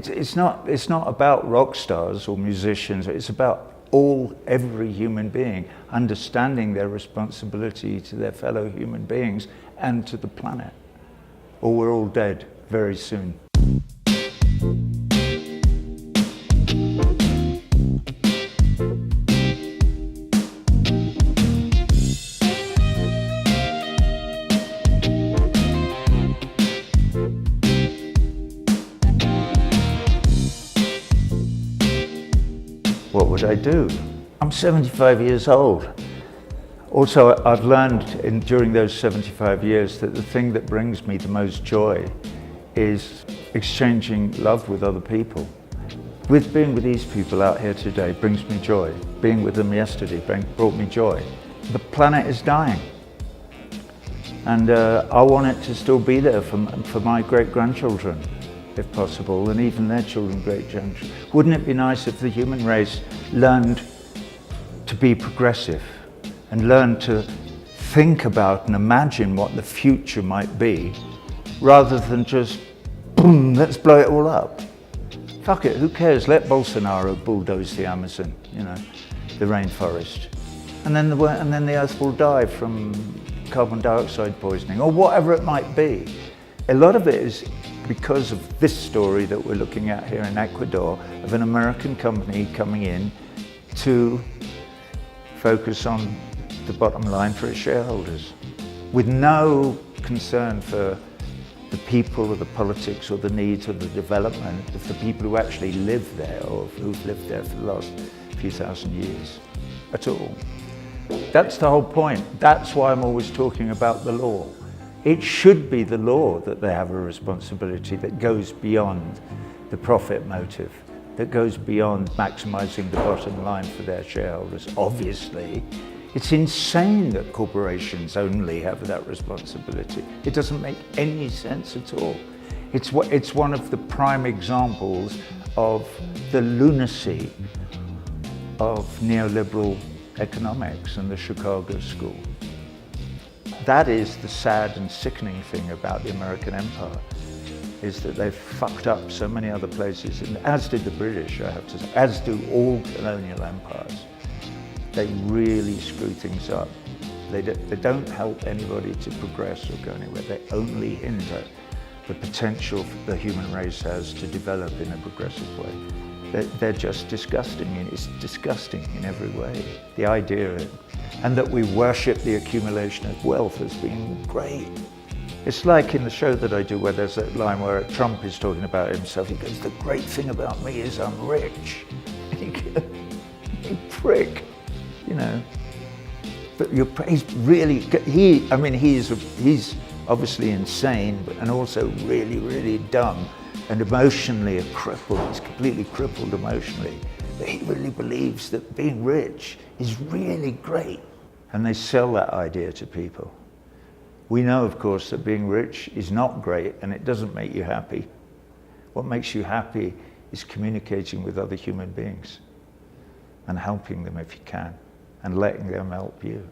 It's not about rock stars or musicians, it's about every human being understanding their responsibility to their fellow human beings and to the planet, or we're all dead very soon. What would I do? I'm 75 years old. Also, I've learned during those 75 years that the thing that brings me the most joy is exchanging love with other people. Being with these people out here today brings me joy. Being with them yesterday brought me joy. The planet is dying. And I want it to still be there for my great-grandchildren, if possible, and even their children, great-grandchildren. Wouldn't it be nice if the human race learned to be progressive and learned to think about and imagine what the future might be, rather than just, boom, let's blow it all up. Fuck it, who cares? Let Bolsonaro bulldoze the Amazon, the rainforest. And then the earth will die from carbon dioxide poisoning, or whatever it might be. A lot of it is because of this story that we're looking at here in Ecuador, of an American company coming in to focus on the bottom line for its shareholders, with no concern for the people or the politics or the needs or the development of the people who actually live there or who've lived there for the last few thousand years at all. That's the whole point. That's why I'm always talking about the law. It should be the law that they have a responsibility that goes beyond the profit motive, that goes beyond maximizing the bottom line for their shareholders. Obviously, it's insane that corporations only have that responsibility. It doesn't make any sense at all. It's one of the prime examples of the lunacy of neoliberal economics and the Chicago School. That is the sad and sickening thing about the American empire, is that they've fucked up so many other places, and as did the British, I have to say, as do all colonial empires. They really screw things up. They don't help anybody to progress or go anywhere. They only hinder the potential the human race has to develop in a progressive way. They're just disgusting, and it's disgusting in every way. The idea, and that we worship the accumulation of wealth has been great. It's like in the show that I do where there's that line where Trump is talking about himself. He goes, "The great thing about me is I'm rich." You prick, But he's really, he's obviously insane, and also really, really dumb. And emotionally a cripple. He's completely crippled emotionally. But he really believes that being rich is really great. And they sell that idea to people. We know, of course, that being rich is not great and it doesn't make you happy. What makes you happy is communicating with other human beings and helping them if you can, and letting them help you.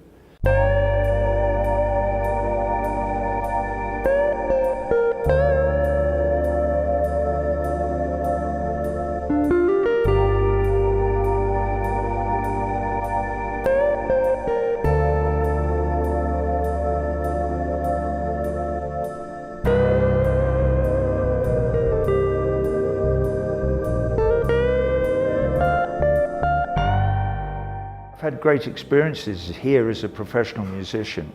I've had great experiences here as a professional musician.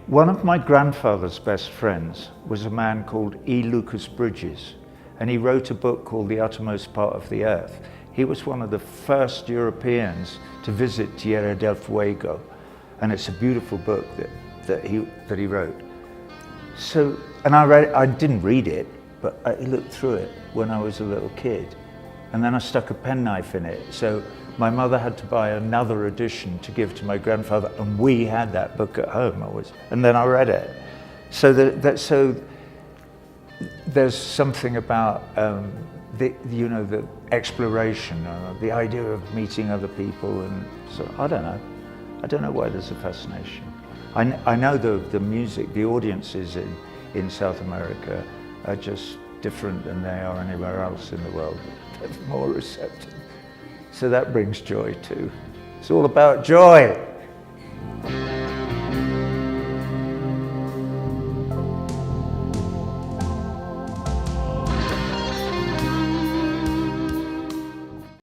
One of my grandfather's best friends was a man called E. Lucas Bridges, and he wrote a book called The Uttermost Part of the Earth. He was one of the first Europeans to visit Tierra del Fuego, and it's a beautiful book that he wrote. So, and I didn't read it, but I looked through it when I was a little kid, and then I stuck a penknife in it. So my mother had to buy another edition to give to my grandfather, and we had that book at home always. And then I read it. So there's something about the exploration, the idea of meeting other people, and so I don't know why there's a fascination. I know the music, the audiences in South America are just different than they are anywhere else in the world. They're more receptive. So that brings joy too. It's all about joy.